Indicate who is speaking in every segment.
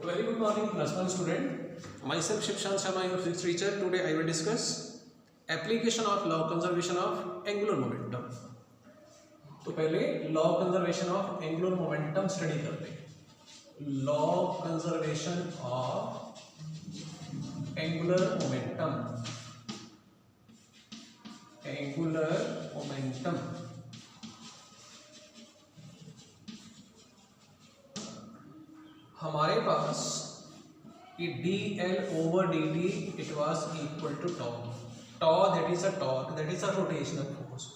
Speaker 1: Very good morning, class 1 student. Myself Shivshan Sharma, your physics teacher. Today I will discuss application of law of conservation of angular momentum. तो पहले law of conservation of angular momentum study करते हैं. Law of conservation of angular momentum. Angular momentum. हमारे पास कि dl/dt it was equal to tau that is a torque, that is a rotational force,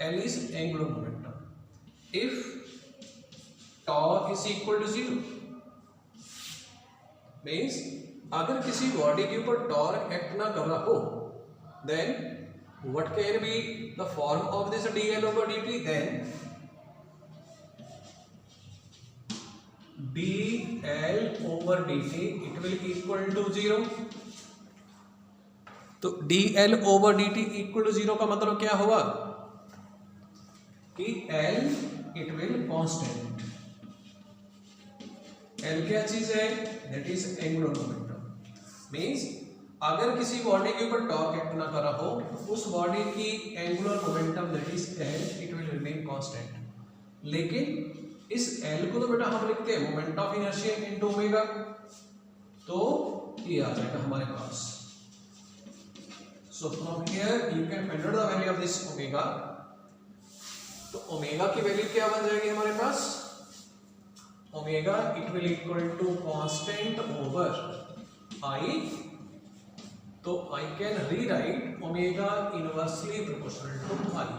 Speaker 1: L is angular momentum. If tau is equal to 0 means अगर किसी body के ऊपर torque act ना कर रहा हो then what can be the form of this dl/dt? then dl/dt it will equal to 0. तो dl/dt equal to 0 का मतलब क्या हुआ कि L it will constant. L क्या चीज है? that is angular momentum. means अगर किसी बॉडी के ऊपर टॉर्क एक्ट ना कर रहा हो तो उस बॉडी की angular momentum that is L it will remain constant. लेकिन इस L को तो बेटा हम लिखते हैं moment of inertia into omega, तो ये आ जाएगा हमारे पास. So from here you can find out the value of this omega. तो ओमेगा की वैल्यू क्या बन जाएगी हमारे पास? Omega it will equal to constant over I. तो I can rewrite omega inversely proportional to I.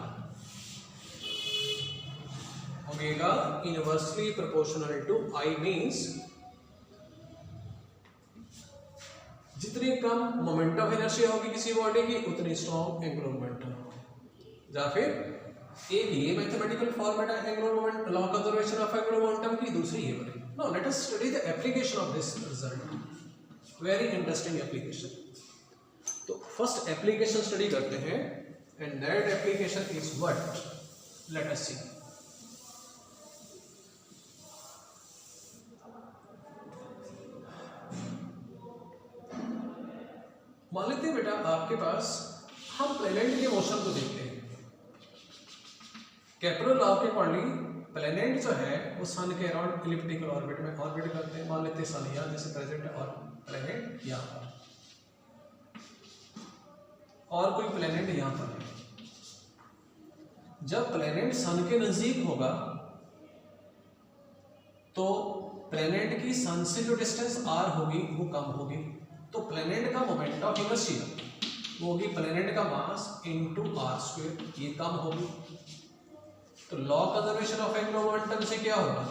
Speaker 1: Omega inversely proportional to I means जितनी कम मोमेंट ऑफ इनर्शिया होगी किसी बॉडी की उतनी स्ट्रॉन्ग एंगुलर मोमेंटम होगी. या फिर एक ये मैथमेटिकल फॉर्मेट है angular moment law of conservation of angular momentum की, दूसरी ये वाली. Now let us study the application of this result. Very interesting application. तो फर्स्ट एप्लीकेशन स्टडी करते हैं and that application is what? Let us see. मान लेते हैं बेटा आपके पास हम प्लैनेट के मोशन को देखते हैं. केपलर लॉ के अकॉर्डिंग प्लैनेट जो है वो सन के अराउंड इलिप्टिकल ऑर्बिट में ऑर्बिट करते हैं. मान लेते हैं सन यहाँ जैसे प्रेजेंट है और प्लैनेट यहाँ पर और कोई प्लैनेट यहाँ पर है. जब प्लैनेट सन के नजदीक होगा तो प्लैनेट की सन से जो डिस्टेंस r होगी वो कम होगी. तो प्लैनेट का मोमेंट ऑफ इनर्शिया वो होगी प्लैनेट का मास इनटू r², ये कम होगी. तो law conservation of angular momentum से क्या होगा?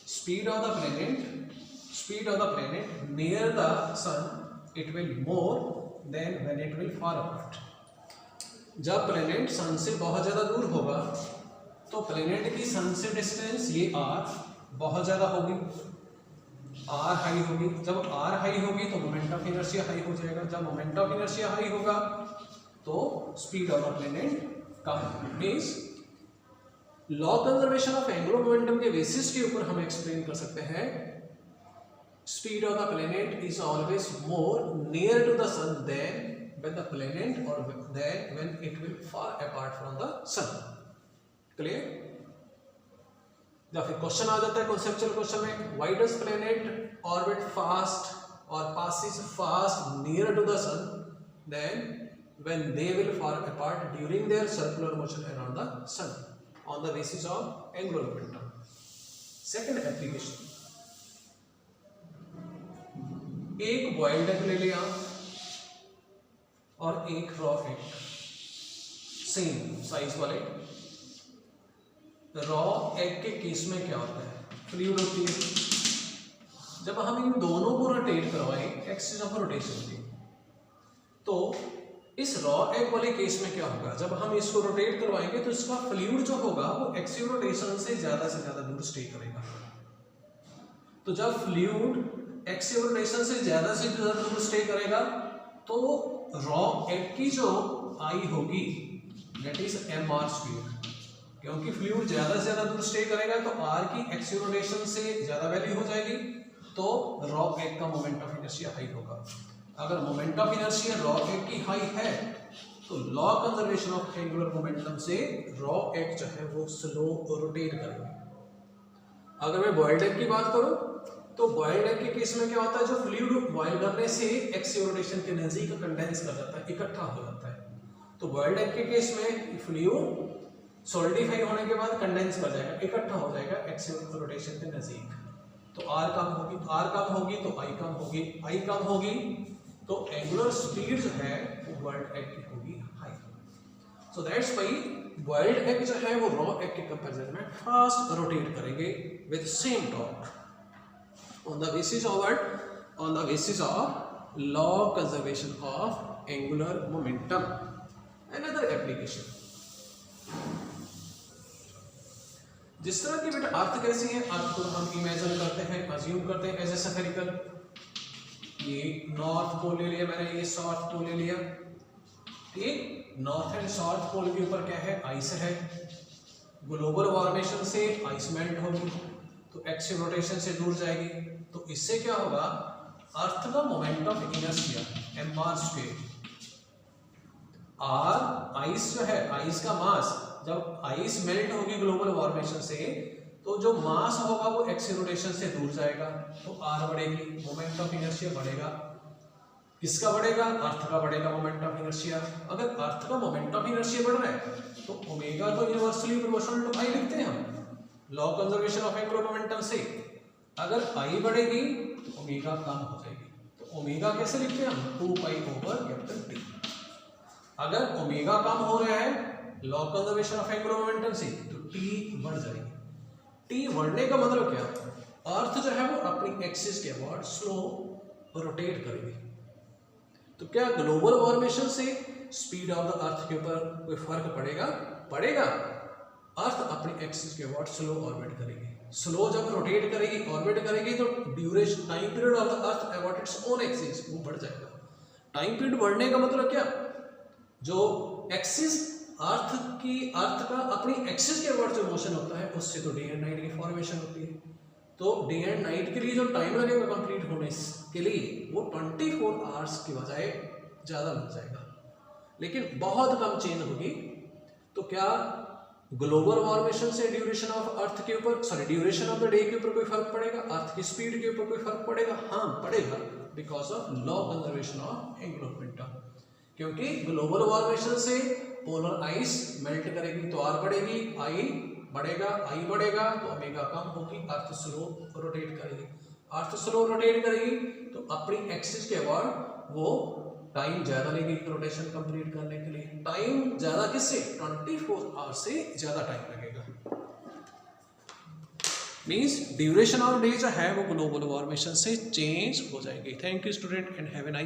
Speaker 1: Speed of the planet near the sun it will more than when it will far apart. जब प्लैनेट सन से बहुत ज्यादा दूर होगा तो प्लैनेट की सन से डिस्टेंस ये r बहुत ज्यादा होगी, r हाई होगी. जब r हाई होगी तो मोमेंट ऑफ इनर्शिया हाई हो जाएगा. जब मोमेंट ऑफ इनर्शिया हाई होगा तो स्पीड ऑफ द प्लैनेट कम होगी. Means law conservation of angular momentum के बेसिस के ऊपर हम एक्सप्लेन कर सकते हैं speed of the planet is always more near to the sun then when the planet और then when it will far apart from the sun. Clear? या फिर क्वेश्चन आ जाता है कॉन्सेप्चुअल क्वेश्चन में, why does planet orbit fast और passes fast near to the sun then when they will far apart during their circular motion around the sun on the basis of angular momentum. Second application, एक boiled egg ले लिया और एक raw egg same size वाले. Raw egg के case में क्या होता है? फ्लूइड होती है. जब हम इन दोनों को रोटेट करवाएं, एक्सिस ऑफ रोटेशन की, तो इस रॉ एग वाले केस में क्या होगा? जब हम इसको रोटेट करवाएंगे तो इसका फ्लूइड जो होगा वो एक्सिस रोटेशन से ज्यादा दूर स्टे करेगा. तो जब फ्लूइड एक्सिस रोटेशन से ज्यादा दूर स्टे करेगा तो रॉ एग की जो आई होगी दैट इज mr². क्योंकि फ्लूइड ज़्यादा से ज़्यादा दूर स्टे करेगा तो आर की एक्सियल रोटेशन से ज़्यादा वैल्यू हो जाएगी, तो रॉ एग का मोमेंट ऑफ इनर्शिया हाई होगा। अगर moment of inertia raw egg की हाई है तो law conservation of angular momentum से रॉ एग जो है वो स्लो रोटेट करेंगे। अगर मैं बॉइल्ड एग की बात करूं तो बॉइल्ड एग के केस में क्या होता है, जो फ्लूइड बॉइल करने से एक्सियल रोटेशन के नजदीक कंडेंस कर जाता है, इकट्ठा हो जाता है। तो बॉइल्ड एग के केस में फ्लूइड सॉलिडिफाई होने के बाद कंडेंस कर जाएगा, इकट्ठा हो जाएगा एक्सियल रोटेशन के नजदीक। तो आर कम होगी, आर कम होगी तो आई कम होगी, आई कम होगी तो एंगुलर स्पीड जो है वो बॉइल्ड एग की होगी high. So that's why boiled egg जो है वो रॉ एग के कंपैरिजन में फास्ट रोटेट करेंगे with same torque on the basis of what, on the basis of law conservation of angular momentum. Another application, जिस तरह की बेटा अर्थ कैसी है, अर्थ को हम इमेजिन करते हैं, अज्यूम करते हैं एज ए स्फेरिकल। ये नॉर्थ पोल ले लिया मैंने, ये साउथ पोल ले लिया, ठीक। नॉर्थ एंड साउथ पोल के ऊपर क्या है, आइस है। ग्लोबल वार्मेशन से आइस मेल्ट होगी तो एक्सियल रोटेशन से दूर जाएगी, तो इससे क्या होगा, अर्थ का moment of inertia M R square, R ice जो है, आइस का मास, जब आइस मेल्ट होगी ग्लोबल वार्मेशन से तो जो मास होगा वो एक्सियल रोटेशन से दूर जाएगा, तो आर बढ़ेगी, मोमेंट ऑफ इनर्शिया बढ़ेगा। किसका बढ़ेगा, अर्थ का बढ़ेगा मोमेंट ऑफ इनर्शिया। अगर अर्थ का मोमेंट ऑफ इनर्शिया बढ़ रहा है तो ओमेगा तो यूनिवर्सली प्रोपोर्शनल टू आई लिखते हैं हम law conservation of angular momentum से। अगर आई बढ़ेगी तो ओमेगा कम हो जाएगी, तो ओमेगा कैसे लिखते हैं हम, 2 पाई ओवर कैपिटल टी। अगर ओमेगा कम हो रहा है law conservation of angular momentum से तो टी बढ़ जाएगी। टी बढ़ने का मतलब क्या, अर्थ जो है वो अपनी एक्सिस के अबाउट स्लो रोटेट करेगी। तो क्या ग्लोबल वार्मेशन से स्पीड ऑफ द अर्थ के ऊपर कोई फर्क पड़ेगा, पड़ेगा। अर्थ अपनी एक्सिस के अबाउट स्लो ऑर्बिट करेगी, स्लो जब रोटेट करेगी, ऑर्बिट करेगी, तो duration time period of the earth about its own axis वो बढ़ जाएगा। टाइम पीरियड बढ़ने का मतलब क्या, जो एक्सिस अर्थ का अपनी एक्सिस के अबाउट जो मोशन होता है उससे तो डे एंड नाइट की फॉर्मेशन होती है, तो डे एंड नाइट के लिए जो टाइम लगेगा कंप्लीट होने के लिए वो 24 आवर्स की बजाय ज़्यादा लग जाएगा, लेकिन बहुत कम चेंज होगी। तो क्या ग्लोबल वार्मेशन से ड्यूरेशन ऑफ अर्थ के ऊपर, sorry duration of the day के ऊपर कोई फर्क पड़ेगा, अर्थ की स्पीड के ऊपर कोई फर्क पड़ेगा, हाँ पड़ेगा, because of law conservation of angular momentum. क्योंकि ग्लोबल वार्मेशन से पोलर आइस मेल्ट करेगी तो आर बढ़ेगी, आई बढ़ेगा, आई बढ़ेगा तो ओमेगा कम होगी, अर्थ स्लो रोटेट करेगी, अर्थ स्लो रोटेट करेगी तो अपनी एक्सिस के अबाउट वो टाइम ज़्यादा लेगी रोटेशन कंप्लीट करने के लिए। टाइम ज़्यादा किससे, 24 आवर्स से ज़्यादा टाइम लगेगा। मीन्स ड्यूरेशन ऑफ डे जो है वो ग्लोबल वार्मेशन से चेंज हो जाएगी। Thank you student and have a nice